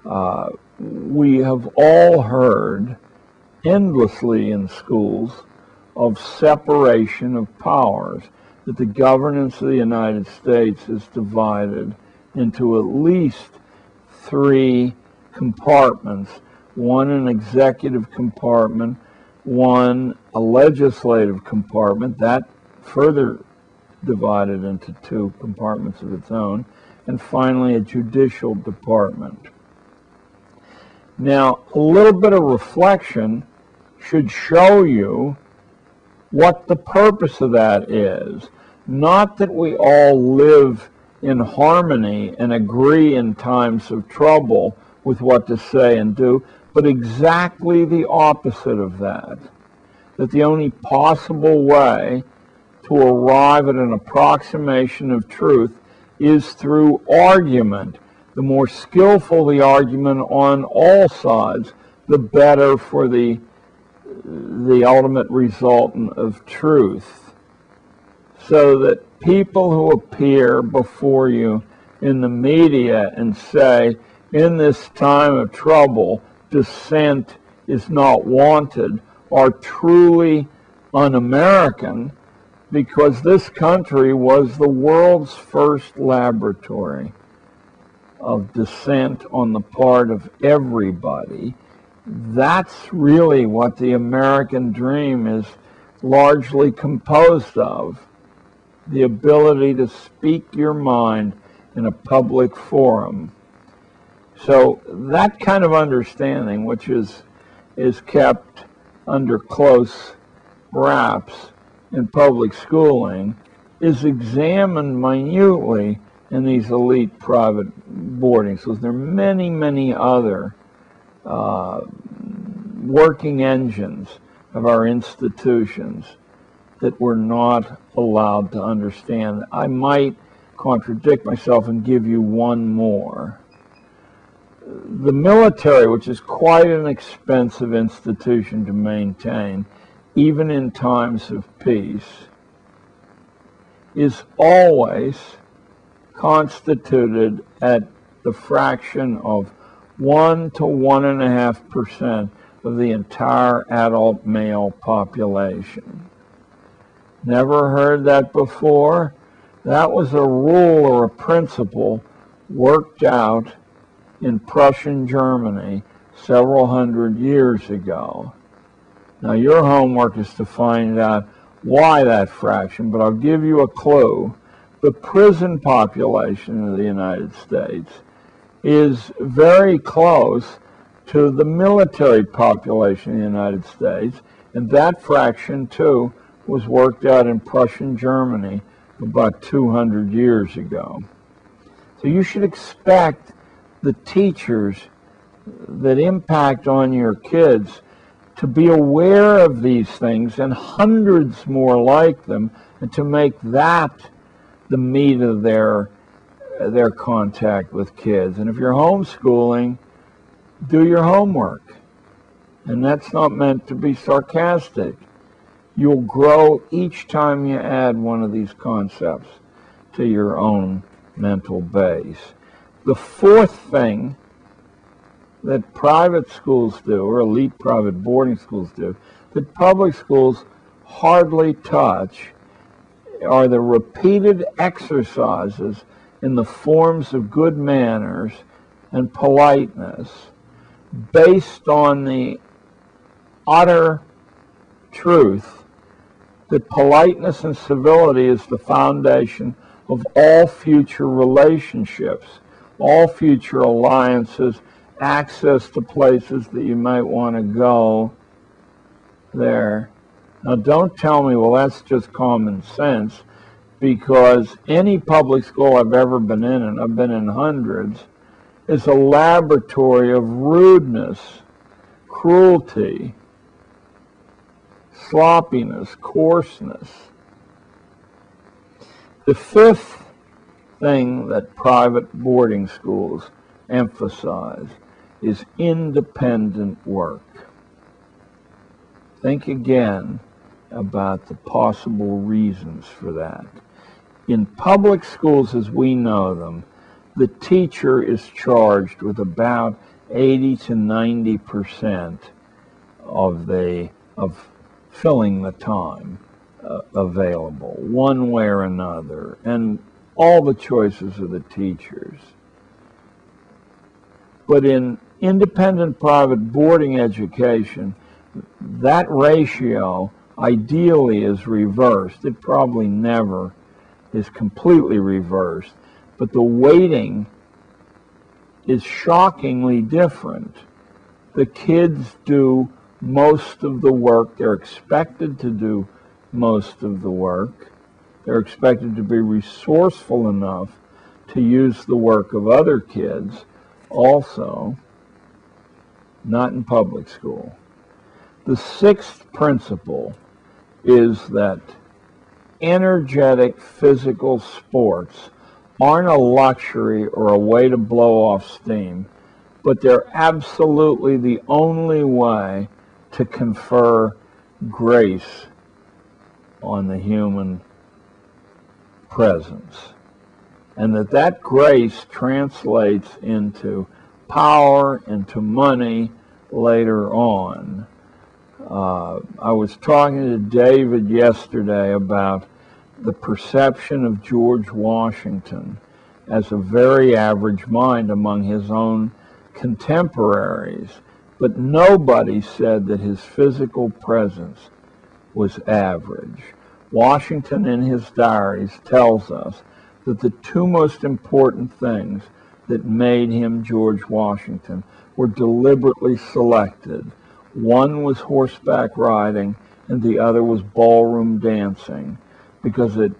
We have all heard endlessly in schools of separation of powers, that the governance of the United States is divided into at least three compartments, one an executive compartment, one a legislative compartment, that further divided into two compartments of its own, and finally a judicial department. Now, a little bit of reflection should show you what the purpose of that is. Not that we all live in harmony and agree in times of trouble with what to say and do, but exactly the opposite of that. That the only possible way to arrive at an approximation of truth is through argument. The more skillful the argument on all sides, the better for the ultimate resultant of truth. So that people who appear before you in the media and say, in this time of trouble, dissent is not wanted, are truly un-American, because this country was the world's first laboratory of dissent on the part of everybody. That's really what the American dream is largely composed of, the ability to speak your mind in a public forum. So that kind of understanding, which is kept under close wraps in public schooling, is examined minutely in these elite private boarding schools. There are many, many other working engines of our institutions that we're not allowed to understand. I might contradict myself and give you one more. The military, which is quite an expensive institution to maintain, even in times of peace, is always constituted at the fraction of 1 to 1.5% of the entire adult male population. Never heard that before? That was a rule or a principle worked out in Prussian Germany several hundred years ago. Now, your homework is to find out why that fraction, but I'll give you a clue. The prison population of the United States is very close to the military population of the United States, and that fraction, too, was worked out in Prussian Germany about 200 years ago. So you should expect the teachers that impact on your kids to be aware of these things and hundreds more like them, and to make that the meat of their contact with kids. And if you're homeschooling, do your homework. And that's not meant to be sarcastic. You'll grow each time you add one of these concepts to your own mental base. The fourth thing that private schools do, or elite private boarding schools do, that public schools hardly touch, are the repeated exercises in the forms of good manners and politeness, based on the utter truth that politeness and civility is the foundation of all future relationships, all future alliances, access to places that you might want to go there. Now, don't tell me, well, that's just common sense, because any public school I've ever been in, and I've been in hundreds, is a laboratory of rudeness, cruelty, sloppiness, coarseness. The fifth thing that private boarding schools emphasize is independent work. Think again about the possible reasons for that. In public schools as we know them, the teacher is charged with about 80 to 90% of filling the time available, one way or another, and all the choices of the teachers. But in independent private boarding education, that ratio ideally is reversed. It probably never is completely reversed, but the weighting is shockingly different. The kids do most of the work. They're expected to do most of the work. They're expected to be resourceful enough to use the work of other kids also, not in public school. The sixth principle is that energetic physical sports aren't a luxury or a way to blow off steam, but they're absolutely the only way to confer grace on the human presence. And that grace translates into power, into money later on. I was talking to David yesterday about the perception of George Washington as a very average mind among his own contemporaries, but nobody said that his physical presence was average. Washington, in his diaries, tells us that the two most important things that made him George Washington were deliberately selected. One was horseback riding, and the other was ballroom dancing, because it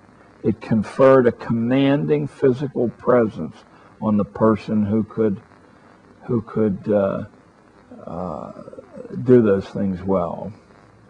conferred a commanding physical presence on the person who could do those things well.